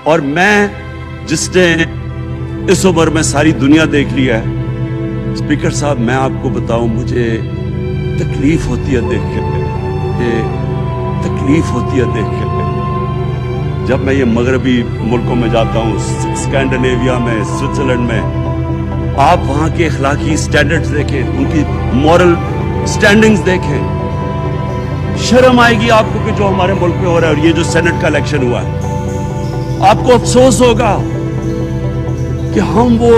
اور میں جس نے اس عمر میں ساری دنیا دیکھ لیا ہے، اسپیکر صاحب میں آپ کو بتاؤں مجھے تکلیف ہوتی ہے دیکھ کے، تکلیف ہوتی ہے دیکھ کے جب میں یہ مغربی ملکوں میں جاتا ہوں، اسکینڈینیویا میں، سوئٹزرلینڈ میں، آپ وہاں کے اخلاقی سٹینڈرڈز دیکھیں، ان کی مورل سٹینڈنگز دیکھیں، شرم آئے گی آپ کو کہ جو ہمارے ملک میں ہو رہا ہے۔ اور یہ جو سینٹ کا الیکشن ہوا ہے، آپ کو افسوس ہوگا کہ ہم وہ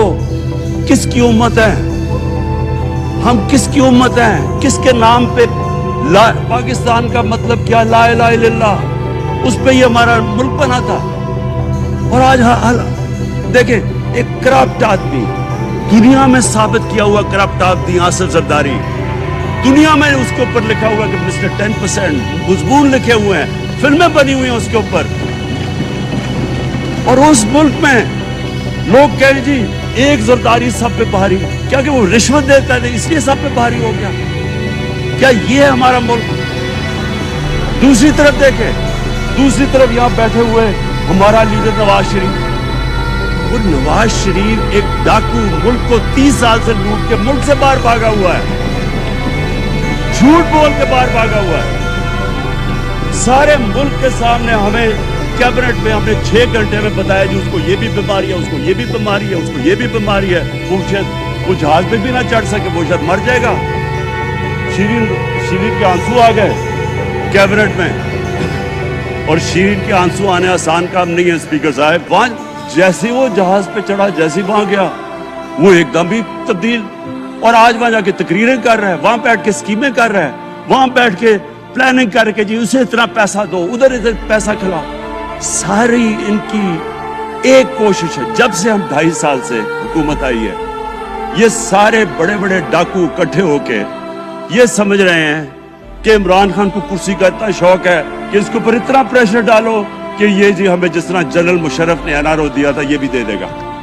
کس کی امت ہیں، ہم کس کی امت ہیں، کس کے نام پہ پاکستان کا مطلب کیا، لا الہ الا اللہ، اس پہ یہ ہمارا ملک بنا تھا۔ اور آج دیکھیں ایک کرپٹ آدمی، دنیا میں ثابت کیا ہوا کرپٹ آدمی آصف زرداری، دنیا میں اس کے اوپر لکھا ہوا کہ مسٹر 10% مضمون لکھے ہوئے ہیں، فلمیں بنی ہوئی ہیں اس کے اوپر، اور اس ملک میں لوگ کہیں جی ایک زرداری سب پہ بھاری، کیا کہ وہ رشوت دیتا ہے اس لیے سب پہ بھاری ہو گیا؟ کیا یہ ہے ہمارا ملک؟ دوسری طرف دیکھیں، دوسری طرف یہاں بیٹھے ہوئے ہمارا لیڈر نواز شریف، وہ نواز شریف ایک ڈاکو، ملک کو 30 سال سے لوٹ کے ملک سے باہر بھاگا ہوا ہے، جھوٹ بول کے باہر بھاگا ہوا ہے، سارے ملک کے سامنے ہمیں کیبنٹ میں ہم نے 6 گھنٹے میں بتایا جی اس کو یہ بھی بیماری ہے، اس کو یہ بھی بیماری ہے، اس کو یہ بھی بیماری ہے، وہ جہاز پہ بھی نہ چڑھ سکے، وہ شاید مر جائے گا۔ شیرین کے آنسو آ گئے کیبنٹ میں، اور شیرین کے آنسو آنے آسان کام نہیں ہے اسپیکر صاحب۔ وہاں جیسے وہ جہاز پہ چڑھا، جیسے وہاں گیا، وہ ایک دم بھی تبدیل، اور آج وہاں جا کے تقریریں کر رہا ہے، وہاں بیٹھ کے اسکیمیں کر رہا ہے، وہاں بیٹھ کے پلاننگ کر کے جی اسے اتنا پیسہ دو، ادھر پیسہ کھلاؤ۔ ساری ان کی ایک کوشش ہے، جب سے ہم 2.5 سال سے حکومت آئی ہے، یہ سارے بڑے بڑے ڈاکو اکٹھے ہو کے یہ سمجھ رہے ہیں کہ عمران خان کو کرسی کا اتنا شوق ہے کہ اس کے اوپر اتنا پریشر ڈالو کہ یہ جی ہمیں جس طرح جنرل مشرف نے NRO دیا تھا یہ بھی دے دے گا۔